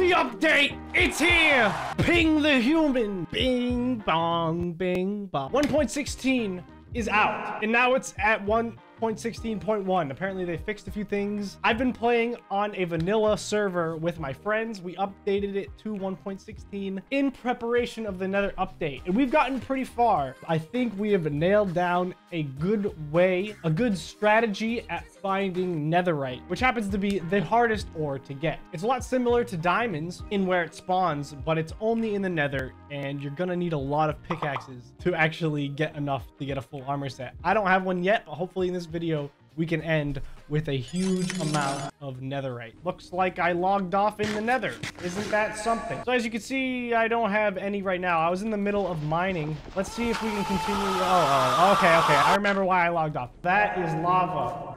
The update! It's here! Ping the human! Bing bong, bing bong. 1.16 is out, and now it's at 1.16.1. Apparently they fixed a few things. I've been playing on a vanilla server with my friends. We updated it to 1.16 in preparation of the Nether update, and we've gotten pretty far. I think we have nailed down a good way, a good strategy at finding Netherite, which happens to be the hardest ore to get. It's a lot similar to diamonds in where it spawns, but it's only in the Nether, and you're gonna need a lot of pickaxes to actually get enough to get a full armor set. I don't have one yet, but hopefully in this video we can end with a huge amount of Netherite. Looks like I logged off in the Nether. Isn't that something? So as you can see, I don't have any right now. I was in the middle of mining. Let's see if we can continue. Okay. I remember why I logged off. That is lava.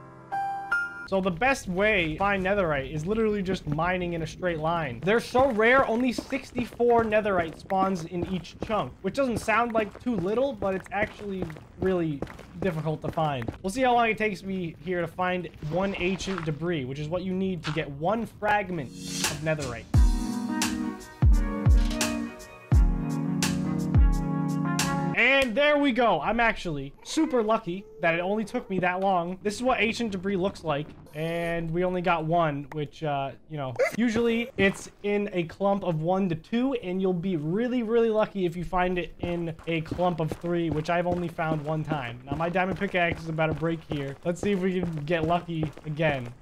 So the best way to find Netherite is literally just mining in a straight line. They're so rare, only 64 Netherite spawns in each chunk, which doesn't sound like too little, but it's actually really difficult to find. We'll see how long it takes me here to find one ancient debris, which is what you need to get one fragment of Netherite. And there we go. I'm actually super lucky that it only took me that long. This is what ancient debris looks like. And we only got one, which, you know, usually it's in a clump of 1 to 2, and you'll be really, really lucky if you find it in a clump of 3, which I've only found one time. Now, my diamond pickaxe is about to break here. Let's see if we can get lucky again.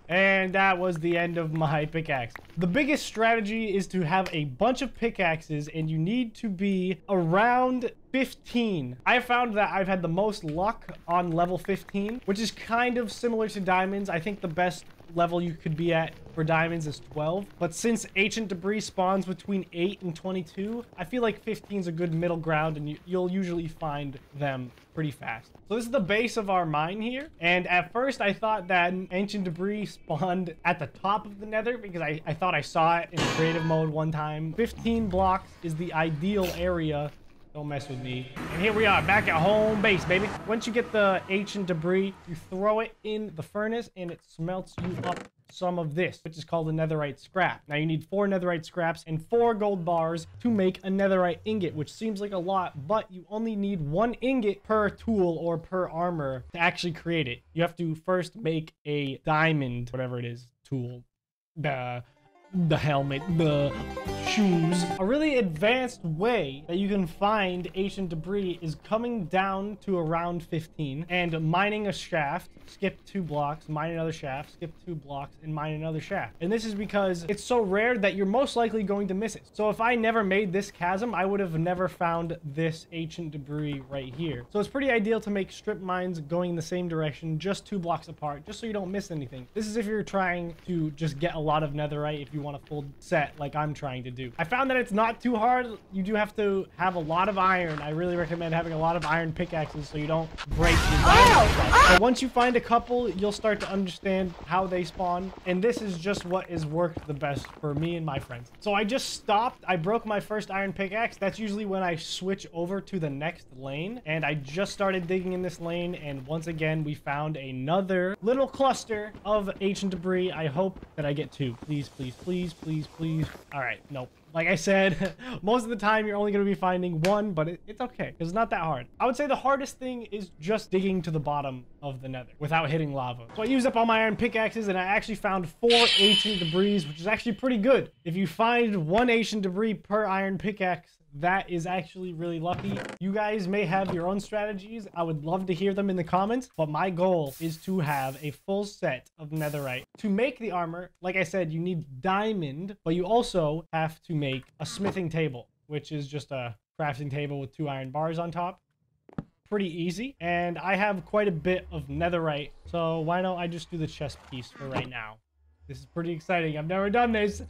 And that was the end of my pickaxe. The biggest strategy is to have a bunch of pickaxes, and you need to be around 15. I found that I've had the most luck on level 15, which is kind of similar to diamonds. I think the best level you could be at for diamonds is 12. But since ancient debris spawns between 8 and 22, I feel like 15 is a good middle ground, and you'll usually find them pretty fast. So this is the base of our mine here. And at first I thought that ancient debris spawned at the top of the Nether because I thought I saw it in creative mode one time. 15 blocks is the ideal area. Don't mess with me. And here we are back at home base, baby. Once you get the ancient debris, you throw it in the furnace and it smelts you up some of this, which is called a netherite scrap. Now you need 4 netherite scraps and 4 gold bars to make a netherite ingot, which seems like a lot, but you only need 1 ingot per tool or per armor to actually create it. You have to first make a diamond, whatever it is, tool. The helmet, the shoes. A really advanced way that you can find ancient debris is coming down to around 15 and mining a shaft, skip 2 blocks, mine another shaft, skip 2 blocks, and mine another shaft. And this is because it's so rare that you're most likely going to miss it. So if I never made this chasm, I would have never found this ancient debris right here. So it's pretty ideal to make strip mines going in the same direction, just 2 blocks apart, just so you don't miss anything. This is if you're trying to just get a lot of netherite, if you want a full set like I'm trying to do. I found that it's not too hard. You do have to have a lot of iron. I really recommend having a lot of iron pickaxes so you don't break your diamond. So once you find a couple, you'll start to understand how they spawn, and this is just what has worked the best for me and my friends. So I just stopped. I broke my first iron pickaxe. That's usually when I switch over to the next lane, and I just started digging in this lane, and once again we found another little cluster of ancient debris. I hope that I get 2. Please, please, please, please, please. All right, nope. Like I said, most of the time you're only going to be finding 1, but it's okay. It's not that hard. I would say the hardest thing is just digging to the bottom of the Nether without hitting lava. So I used up all my iron pickaxes, and I actually found 4 ancient debris, which is actually pretty good. If you find 1 ancient debris per iron pickaxe, that is actually really lucky. You guys may have your own strategies. I would love to hear them in the comments, but my goal is to have a full set of netherite. To make the armor, like I said, you need diamond, but you also have to make a smithing table, which is just a crafting table with 2 iron bars on top. Pretty easy. And I have quite a bit of netherite, so why don't I just do the chest piece for right now? This is pretty exciting. I've never done this.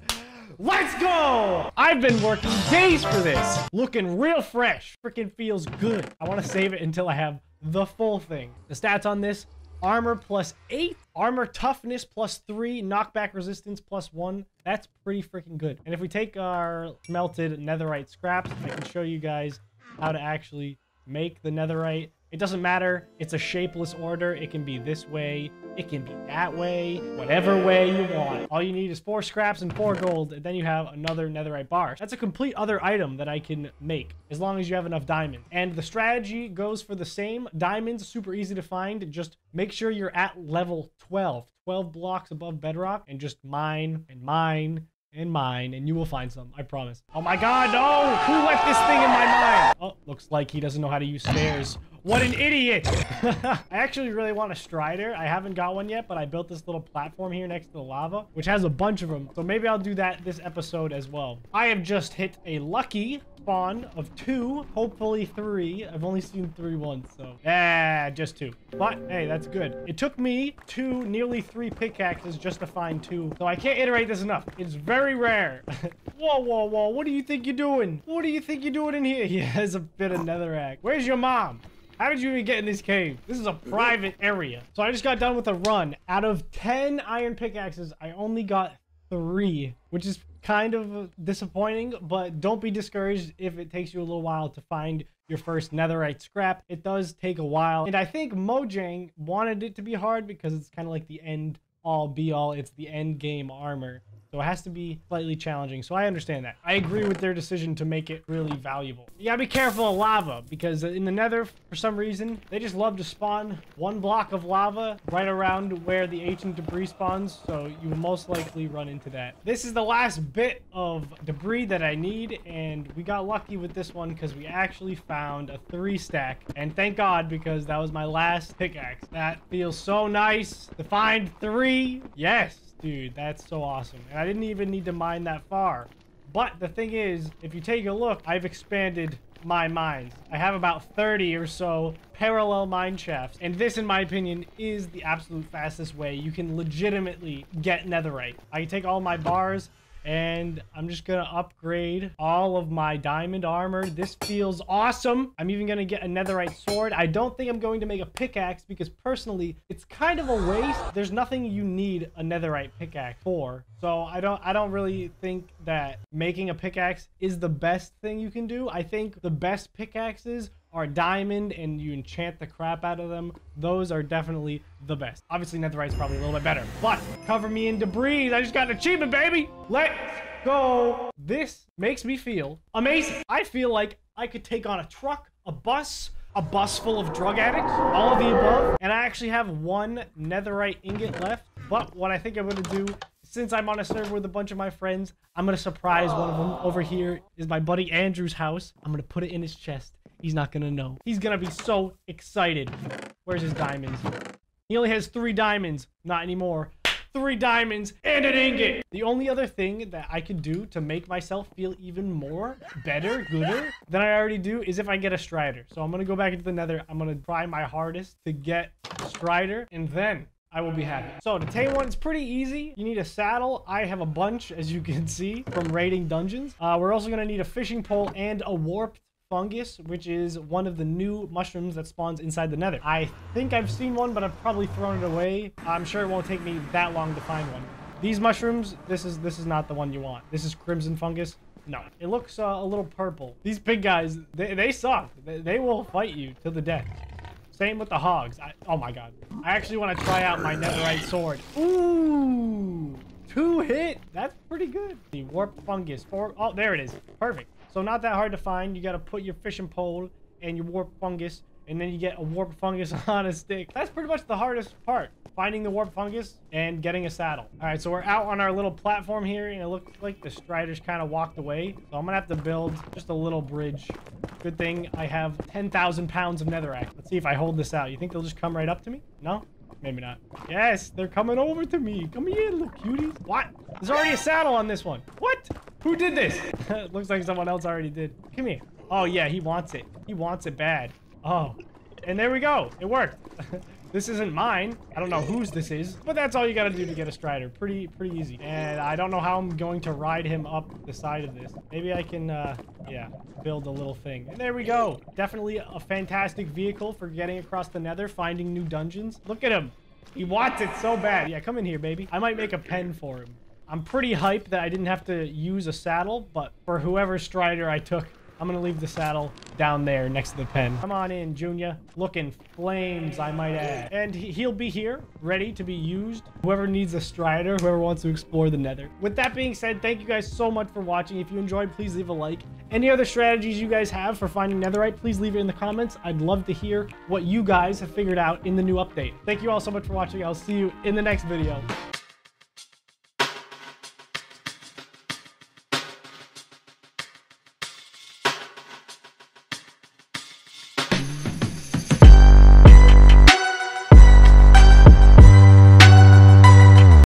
Let's go! I've been working days for this. Looking real fresh. Freaking feels good. I want to save it until I have the full thing. The stats on this: armor +8, armor toughness +3, knockback resistance +1. That's pretty freaking good. And if we take our smelted netherite scraps, I can show you guys how to actually make the netherite. It doesn't matter. It's a shapeless order. It can be this way. It can be that way. Whatever way you want. All you need is 4 scraps and 4 gold, and then you have another netherite bar. That's a complete other item that I can make, as long as you have enough diamonds. And the strategy goes for the same. Diamonds, super easy to find. Just make sure you're at level 12. 12 blocks above bedrock, and just mine and mine and mine, and you will find some, I promise. Oh my god, no! Who left this thing in my mine? Oh, looks like he doesn't know how to use stairs. What an idiot! I actually really want a strider. I haven't got one yet, but I built this little platform here next to the lava, which has a bunch of them. So maybe I'll do that this episode as well. I have just hit a lucky spawn of 2, hopefully 3. I've only seen 3 once, so yeah, just 2. But hey, that's good. It took me 2, nearly 3 pickaxes just to find 2. So I can't iterate this enough. It's very rare. Whoa, whoa, whoa. What do you think you're doing? What do you think you're doite in here? He has a bit of netherrack. Where's your mom? How did you even get in this cave? This is a private area. So I just got done with a run. Out of 10 iron pickaxes, I only got 3, which is kind of disappointing, but don't be discouraged if it takes you a little while to find your first netherite scrap. It does take a while. And I think Mojang wanted it to be hard because it's kind of like the end all be all. It's the end game armor. So it has to be slightly challenging. So I understand that. I agree with their decision to make it really valuable. You gotta be careful of lava, because in the nether, for some reason, they just love to spawn 1 block of lava right around where the ancient debris spawns. So you will most likely run into that. This is the last bit of debris that I need. And we got lucky with this one because we actually found a 3 stack. And thank God, because that was my last pickaxe. That feels so nice to find 3. Yes. Dude, that's so awesome. And I didn't even need to mine that far. But the thing is, if you take a look, I've expanded my mines. I have about 30 or so parallel mine shafts. And this, in my opinion, is the absolute fastest way you can legitimately get netherite. I can take all my bars, and I'm just gonna upgrade all of my diamond armor. This feels awesome. I'm even gonna get a netherite sword. I don't think I'm going to make a pickaxe because personally, it's kind of a waste. There's nothing you need a netherite pickaxe for. So I don't really think that making a pickaxe is the best thing you can do. I think the best pickaxes are diamond, and you enchant the crap out of them. Those are definitely the best. Obviously, netherite's probably a little bit better, but cover me in debris. I just got an achievement, baby. Let's go. This makes me feel amazing. I feel like I could take on a truck, a bus full of drug addicts, all of the above. And I actually have 1 netherite ingot left. But what I think I'm gonna do, since I'm on a server with a bunch of my friends, I'm gonna surprise one of them. Over here is my buddy Andrew's house. I'm gonna put it in his chest. He's not gonna know. He's gonna be so excited. Where's his diamonds? He only has 3 diamonds. Not anymore. 3 diamonds and an ingot. The only other thing that I could do to make myself feel even more better, gooder than I already do is if I get a strider. So I'm gonna go back into the nether. I'm gonna try my hardest to get a strider, and then I will be happy. So to tame one, it's pretty easy. You need a saddle. I have a bunch, as you can see, from raiding dungeons. We're also gonna need a fishing pole and a warped fungus, which is one of the new mushrooms that spawns inside the nether. I think I've seen one, but I've probably thrown it away. I'm sure it won't take me that long to find one. These mushrooms, this is not the one you want. This is crimson fungus. No, it looks a little purple. These big guys, they suck. They will fight you to the death. Same with the hogs. Oh my god. I actually want to try out my netherite sword. Ooh, 2 hit. That's pretty good. The warp fungus. Oh, there it is. Perfect. So not that hard to find. You got to put your fishing pole and your warp fungus, and then you get a warp fungus on a stick. That's pretty much the hardest part. Finding the warp fungus and getting a saddle. All right, so we're out on our little platform here, and it looks like the striders kind of walked away. So I'm gonna have to build just a little bridge. Good thing I have 10,000 pounds of netherrack. Let's see if I hold this out. You think they'll just come right up to me? No? Maybe not. Yes, they're coming over to me. Come here, little cuties. What? There's already a saddle on this one. What? Who did this? It looks like someone else already did. Come here. Oh, yeah, he wants it. He wants it bad. Oh, and there we go. It worked. This isn't mine. I don't know whose this is, but that's all you gotta do to get a strider. Pretty easy. And I don't know how I'm going to ride him up the side of this. Maybe I can, yeah, build a little thing. And there we go. Definitely a fantastic vehicle for getting across the nether, finding new dungeons. Look at him. He wants it so bad. Yeah, come in here, baby. I might make a pen for him. I'm pretty hyped that I didn't have to use a saddle, but for whoever strider I took, I'm gonna leave the saddle down there next to the pen. Come on in, Junior. Looking flames, I might add. And he'll be here, ready to be used. Whoever needs a strider, whoever wants to explore the nether. With that being said, thank you guys so much for watching. If you enjoyed, please leave a like. Any other strategies you guys have for finding netherite, please leave it in the comments. I'd love to hear what you guys have figured out in the new update. Thank you all so much for watching. I'll see you in the next video.